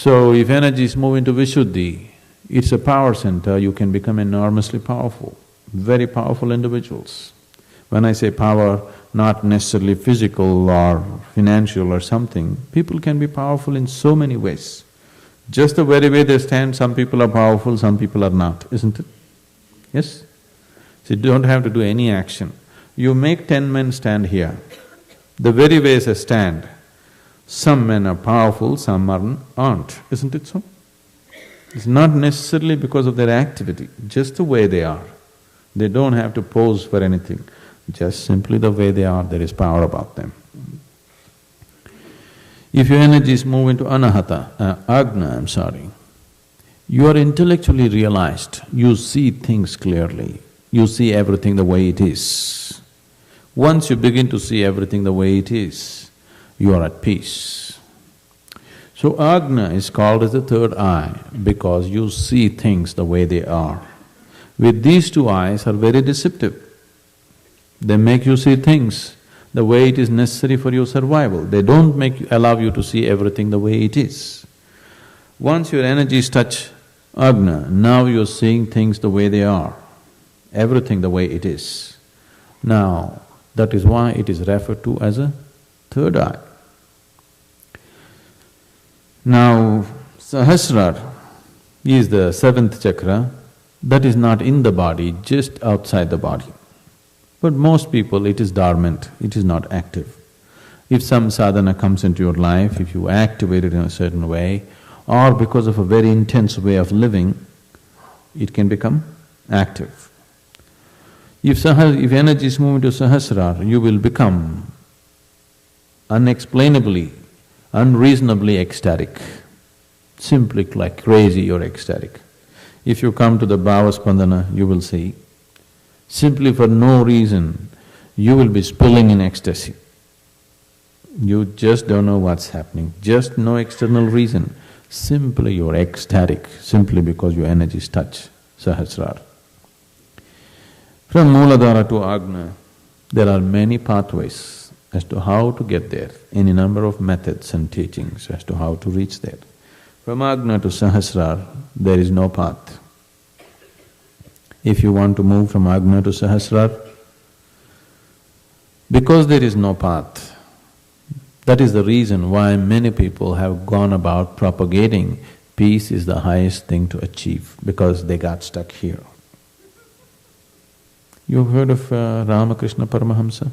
So if energies move into Vishuddhi, it's a power center, you can become enormously powerful, very powerful individuals. When I say power, not necessarily physical or financial or something, people can be powerful in so many ways. Just the very way they stand, some people are powerful, some people are not, isn't it? Yes? So you don't have to do any action. You make 10 men stand here, the very way they stand, some men are powerful, some aren't, isn't it so? It's not necessarily because of their activity, just the way they are. They don't have to pose for anything, just simply the way they are, there is power about them. If your energies move into Agna, you are intellectually realized, you see things clearly, you see everything the way it is. Once you begin to see everything the way it is, you are at peace. So Agna is called as the third eye because you see things the way they are. With these two eyes are very deceptive. They make you see things the way it is necessary for your survival. They don't allow you to see everything the way it is. Once your energies touch Agna, now you're seeing things the way they are, everything the way it is. Now, that is why it is referred to as a third eye. Now, Sahasrara is the seventh chakra that is not in the body, just outside the body. But most people, it is dormant, it is not active. If some sadhana comes into your life, if you activate it in a certain way, or because of a very intense way of living, it can become active. If energies move into Sahasrara, you will become unexplainably, unreasonably ecstatic. Simply like crazy, you're ecstatic. If you come to the Bhava Spandana, you will see, simply for no reason, you will be spilling in ecstasy. You just don't know what's happening, just no external reason. Simply you're ecstatic, simply because your energies touch Sahasrara. From Mooladhara to Agna, there are many pathways as to how to get there, any number of methods and teachings as to how to reach there. From Agna to Sahasrara, there is no path. If you want to move from Agna to Sahasrara, because there is no path, that is the reason why many people have gone about propagating peace is the highest thing to achieve, because they got stuck here. You've heard of Ramakrishna Paramahamsa?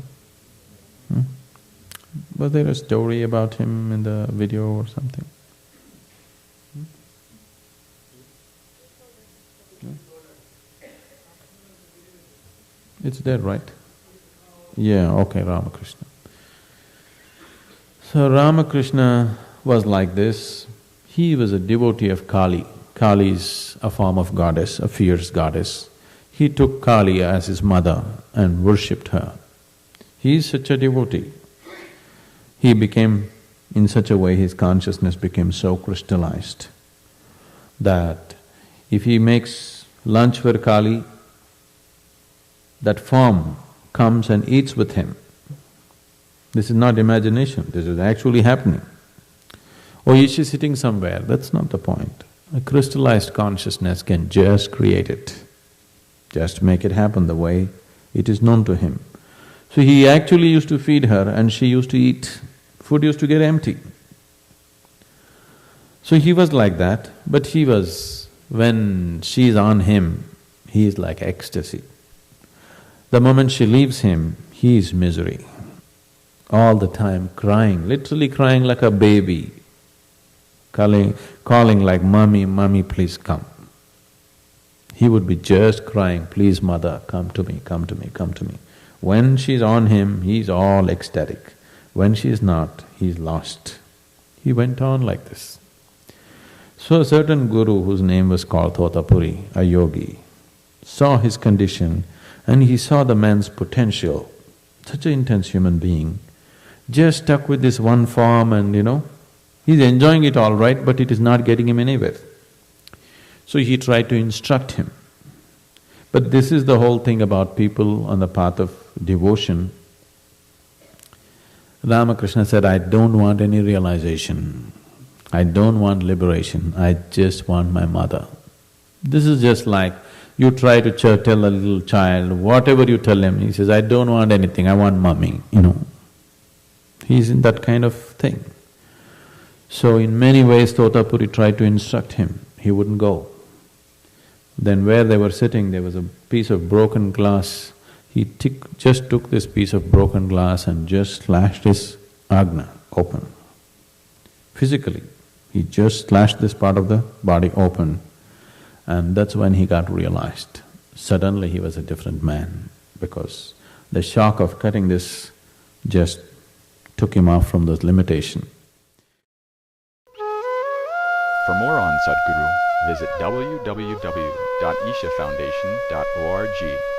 Was there a story about him in the video or something? It's there, right? Yeah, okay, Ramakrishna. So Ramakrishna was like this. He was a devotee of Kali. Kali is a form of goddess, a fierce goddess. He took Kali as his mother and worshipped her. He is such a devotee. He became, in such a way, his consciousness became so crystallized that if he makes lunch for Kali, that form comes and eats with him. This is not imagination, this is actually happening. Or is she sitting somewhere? That's not the point. A crystallized consciousness can just create it, just make it happen the way it is known to him. So he actually used to feed her and she used to eat. Food used to get empty. So he was like that, but he was… when she's on him, he is like ecstasy. The moment she leaves him, he is misery. All the time crying, literally crying like a baby, calling like, "Mommy, mommy, please come." He would be just crying, "Please, mother, come to me, come to me, come to me." When she's on him, he's all ecstatic. When she's not, he's lost. He went on like this. So a certain guru whose name was called Thotapuri, a yogi, saw his condition and he saw the man's potential, such an intense human being, just stuck with this one form and he's enjoying it all right, but it is not getting him anywhere. So he tried to instruct him. But this is the whole thing about people on the path of devotion. Ramakrishna said, "I don't want any realization. I don't want liberation, I just want my mother. This is just like you try to tell a little child, whatever you tell him, he says, I don't want anything, I want mommy, He's in that kind of thing. So in many ways Totapuri tried to instruct him, he wouldn't go. Then where they were sitting, there was a piece of broken glass. He just took this piece of broken glass and just slashed his agna open. Physically, he just slashed this part of the body open, and that's when he got realized. Suddenly he was a different man, because the shock of cutting this just took him off from those limitation. For more on Sadhguru, visit www.ishafoundation.org.